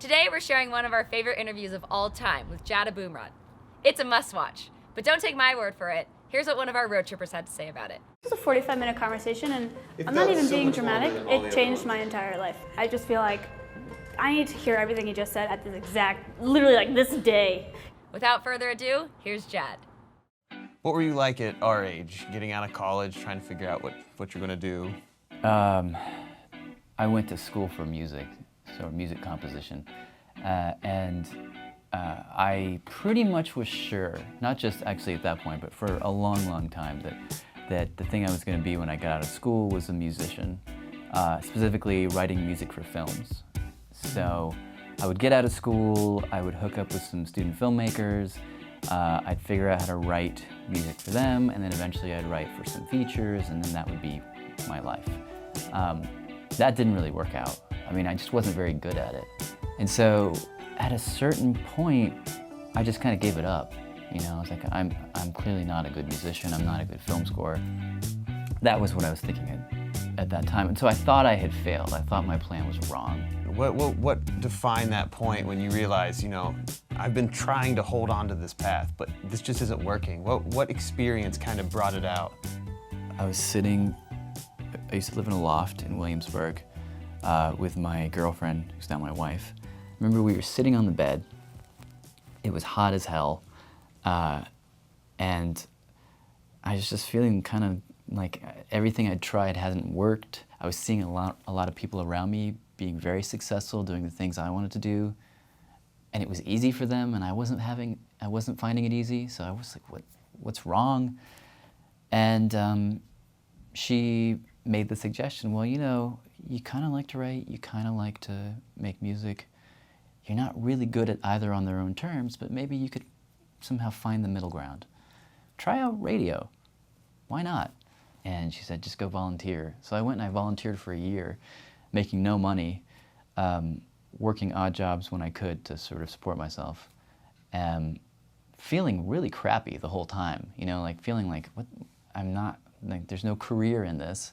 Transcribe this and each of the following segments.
Today we're sharing one of our favorite interviews of all time with Jad Abumrad. It's a must-watch, but don't take my word for it. Here's what one of our road trippers had to say about it. It was a 45-minute conversation, and I'm not even being dramatic. It changed my entire life. I just feel like I need to hear everything he just said at this exact, literally like this day. Without further ado, here's Jad. What were you like at our age, getting out of college, trying to figure out what you're going to do? I went to school for music, so music composition, and I pretty much was sure, not just actually at that point, but for a long, long time, that the thing I was going to be when I got out of school was a musician, specifically writing music for films. So I would get out of school, I would hook up with some student filmmakers, I'd figure out how to write music for them, and then eventually I'd write for some features, and then that would be my life. That didn't really work out. I mean, I just wasn't very good at it. And so at a certain point, I just kind of gave it up. You know, I was like, I'm clearly not a good musician, I'm not a good film scorer. That was what I was thinking at that time. And so I thought I had failed. I thought my plan was wrong. What defined that point when you realized, you know, I've been trying to hold on to this path, but this just isn't working? What experience kind of brought it out? I used to live in a loft in Williamsburg with my girlfriend, who's now my wife. I remember we were sitting on the bed. It was hot as hell. And I was just feeling kind of like everything I'd tried hasn't worked. I was seeing a lot of people around me being very successful, doing the things I wanted to do. And it was easy for them, and I wasn't finding it easy, so I was like, what's wrong? And she made the suggestion, well, you know, you kind of like to write, you kind of like to make music. You're not really good at either on their own terms, but maybe you could somehow find the middle ground. Try out radio. Why not? And she said, just go volunteer. So I went and I volunteered for a year, making no money, working odd jobs when I could to sort of support myself, and feeling really crappy the whole time, you know, like feeling like, there's no career in this,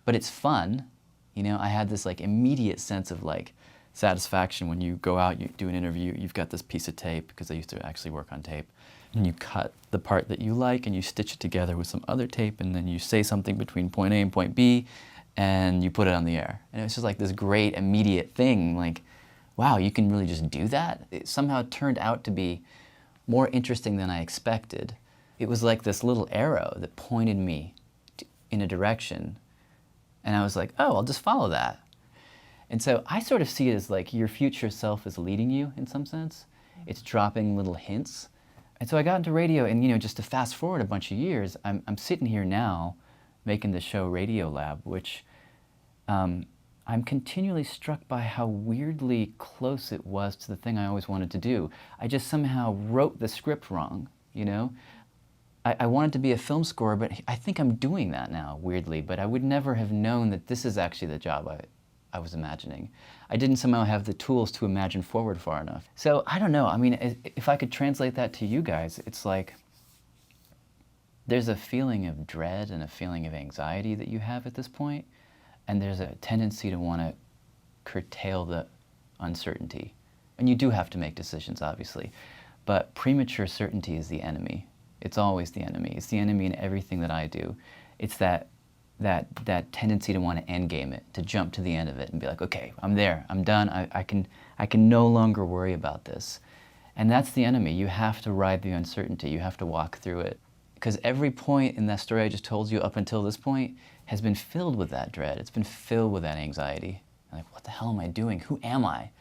but it's fun. You know, I had this like immediate sense of like satisfaction when you go out, you do an interview, you've got this piece of tape, because I used to actually work on tape, and you cut the part that you like and you stitch it together with some other tape, and then you say something between point A and point B, and you put it on the air. And it was just like this great immediate thing, like, wow, you can really just do that? It somehow turned out to be more interesting than I expected. It was like this little arrow that pointed me in a direction, and I was like, oh, I'll just follow that. And so I sort of see it as like your future self is leading you in some sense. It's dropping little hints. And so I got into radio, and you know, just to fast forward a bunch of years, I'm sitting here now making the show Radiolab, which I'm continually struck by how weirdly close it was to the thing I always wanted to do. I just somehow wrote the script wrong, you know? I wanted to be a film scorer, but I think I'm doing that now, weirdly, but I would never have known that this is actually the job I was imagining. I didn't somehow have the tools to imagine forward far enough. So I don't know, I mean, if I could translate that to you guys, it's like there's a feeling of dread and a feeling of anxiety that you have at this point, and there's a tendency to want to curtail the uncertainty. And you do have to make decisions, obviously, but premature certainty is the enemy. It's always the enemy. It's the enemy in everything that I do. It's that tendency to want to endgame it, to jump to the end of it and be like, okay, I'm there, I'm done, I can no longer worry about this. And that's the enemy. You have to ride the uncertainty. You have to walk through it. Because every point in that story I just told you up until this point has been filled with that dread. It's been filled with that anxiety. Like, what the hell am I doing? Who am I?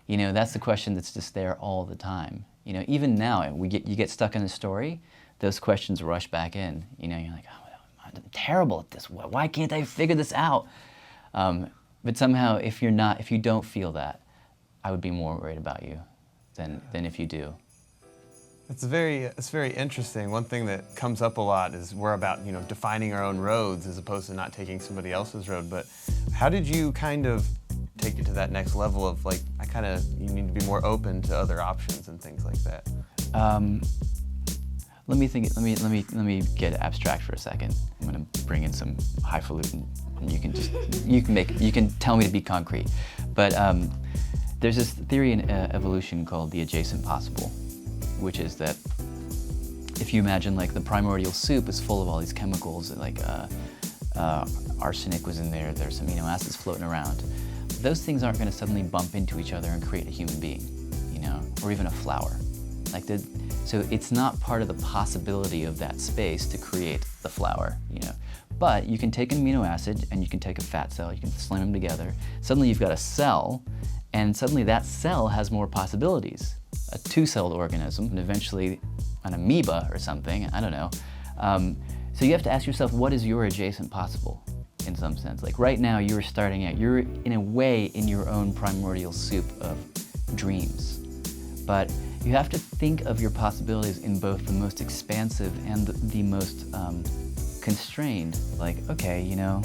You know, that's the question that's just there all the time. You know, even now, you get stuck in a story, those questions rush back in. You know, you're like, oh, I'm terrible at this. Why can't I figure this out? But somehow, if you don't feel that, I would be more worried about you than if you do. It's very interesting. One thing that comes up a lot is we're about, you know, defining our own roads as opposed to not taking somebody else's road. But how did you kind of take it to that next level of like, you need to be more open to other options and things like that? Let me get abstract for a second. I'm gonna bring in some highfalutin, and you can tell me to be concrete. But There's this theory in evolution called the adjacent possible, which is that if you imagine like the primordial soup is full of all these chemicals, like arsenic was in there, there's amino acids floating around, those things aren't going to suddenly bump into each other and create a human being, you know, or even a flower. So it's not part of the possibility of that space to create the flower, you know. But you can take an amino acid and you can take a fat cell, you can slam them together. Suddenly you've got a cell, and suddenly that cell has more possibilities. A two-celled organism, and eventually an amoeba or something, I don't know. So you have to ask yourself, what is your adjacent possible, in some sense? Like right now, you're starting out, you're in a way in your own primordial soup of dreams. But you have to think of your possibilities in both the most expansive and the most constrained. Like, okay, you know,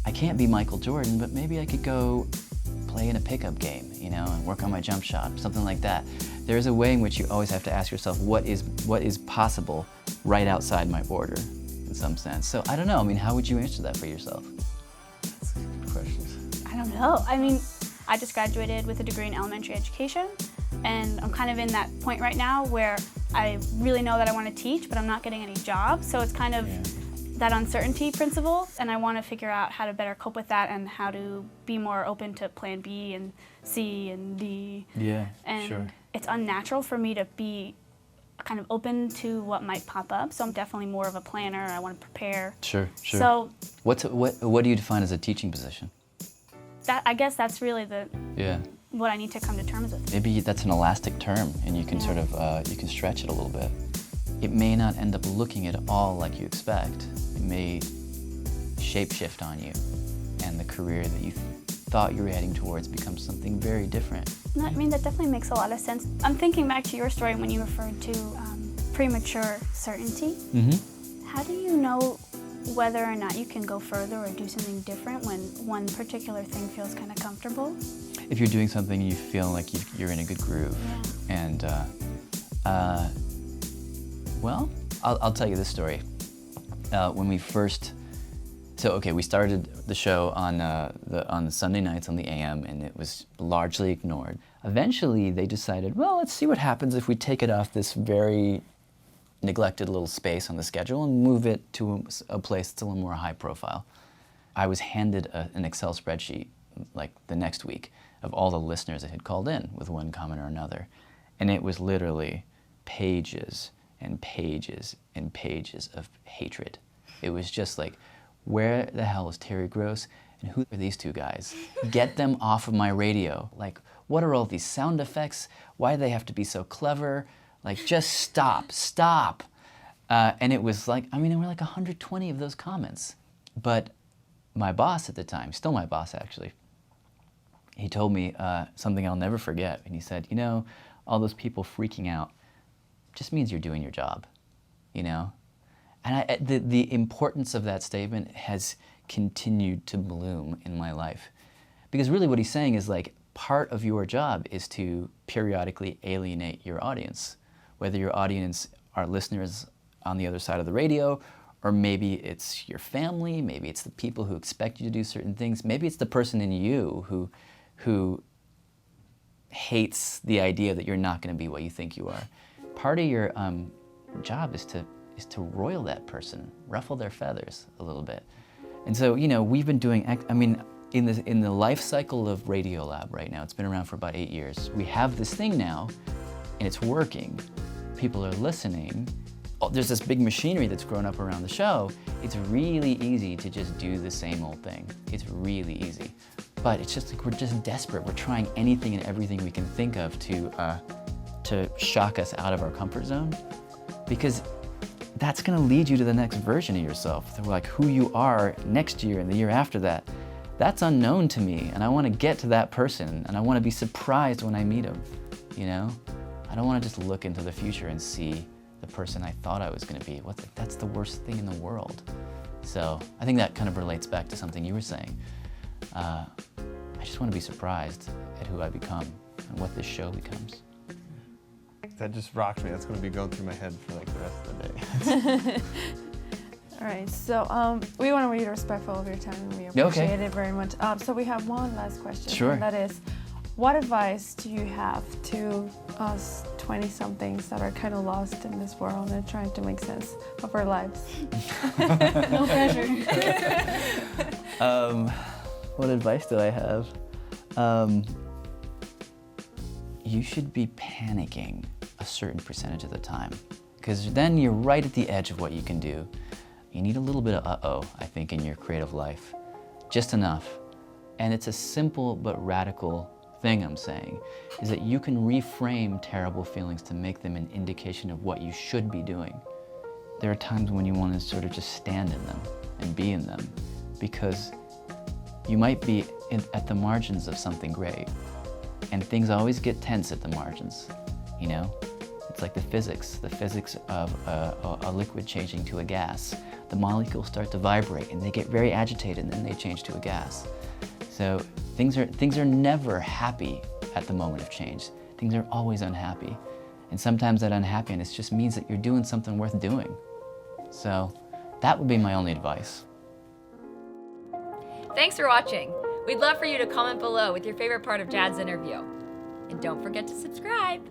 I can't be Michael Jordan, but maybe I could go play in a pickup game, you know, and work on my jump shot, something like that. There is a way in which you always have to ask yourself, what is possible right outside my border, in some sense. So I don't know, I mean, how would you answer that for yourself? That's a good question. I don't know. I mean, I just graduated with a degree in elementary education, and I'm kind of in that point right now where I really know that I want to teach, but I'm not getting any jobs, so it's kind of that uncertainty principle, and I want to figure out how to better cope with that and how to be more open to plan B and C and D. Yeah, and sure. It's unnatural for me to be kind of open to what might pop up, so I'm definitely more of a planner. I want to prepare. Sure. So what do you define as a teaching position? I guess that's really Yeah. what I need to come to terms with. Maybe that's an elastic term, and you can sort of you can stretch it a little bit. It may not end up looking at all like you expect. It may shapeshift on you, and the career that you thought you were heading towards becomes something very different. I mean, that definitely makes a lot of sense. I'm thinking back to your story when you referred to premature certainty. Mm-hmm. How do you know whether or not you can go further or do something different when one particular thing feels kind of comfortable? If you're doing something and you feel like you're in a good groove, and well, I'll tell you this story. When we first, we started the show on the Sunday nights on the AM, and it was largely ignored. Eventually, they decided, well, let's see what happens if we take it off this very neglected little space on the schedule and move it to a place that's a little more high profile. I was handed an Excel spreadsheet like the next week of all the listeners that had called in with one comment or another, and it was literally pages and pages and pages of hatred. It was just like, where the hell is Terry Gross and who are these two guys? Get them off of my radio. Like, what are all these sound effects? Why do they have to be so clever? Like, just stop. And it was like, I mean, there were like 120 of those comments. But my boss at the time, still my boss actually, he told me something I'll never forget. And he said, you know, all those people freaking out just means you're doing your job, you know? And the importance of that statement has continued to bloom in my life. Because really what he's saying is like, part of your job is to periodically alienate your audience. Whether your audience are listeners on the other side of the radio, or maybe it's your family, maybe it's the people who expect you to do certain things, maybe it's the person in you who hates the idea that you're not going to be what you think you are. Part of your job is to roil that person, ruffle their feathers a little bit. And so, you know, we've been doing, I mean, in the life cycle of Radiolab right now, it's been around for about 8 years. We have this thing now, and it's working. People are listening. There's this big machinery that's grown up around the show. It's really easy to just do the same old thing. It's really easy. But it's just like we're just desperate. We're trying anything and everything we can think of to shock us out of our comfort zone, because that's gonna lead you to the next version of yourself. So like who you are next year and the year after that, that's unknown to me, and I wanna get to that person, and I wanna be surprised when I meet him, you know? I don't wanna just look into the future and see the person I thought I was gonna be. That's the worst thing in the world. So I think that kind of relates back to something you were saying. I just wanna be surprised at who I become and what this show becomes. That just rocked me. That's going to be going through my head for like the rest of the day. All right, so we want to be respectful of your time, and we appreciate it very much. So we have one last question. Sure. And that is, what advice do you have to us 20-somethings that are kind of lost in this world and trying to make sense of our lives? No pressure. What advice do I have? You should be panicking a certain percentage of the time, because then you're right at the edge of what you can do. You need a little bit of uh-oh, I think, in your creative life. Just enough. And it's a simple but radical thing I'm saying, is that you can reframe terrible feelings to make them an indication of what you should be doing. There are times when you want to sort of just stand in them and be in them, because you might be at the margins of something great. And things always get tense at the margins, you know? It's like the physics of a liquid changing to a gas. The molecules start to vibrate and they get very agitated and then they change to a gas. So things are never happy at the moment of change. Things are always unhappy. And sometimes that unhappiness just means that you're doing something worth doing. So that would be my only advice. Thanks for watching. We'd love for you to comment below with your favorite part of Jad's interview. And don't forget to subscribe.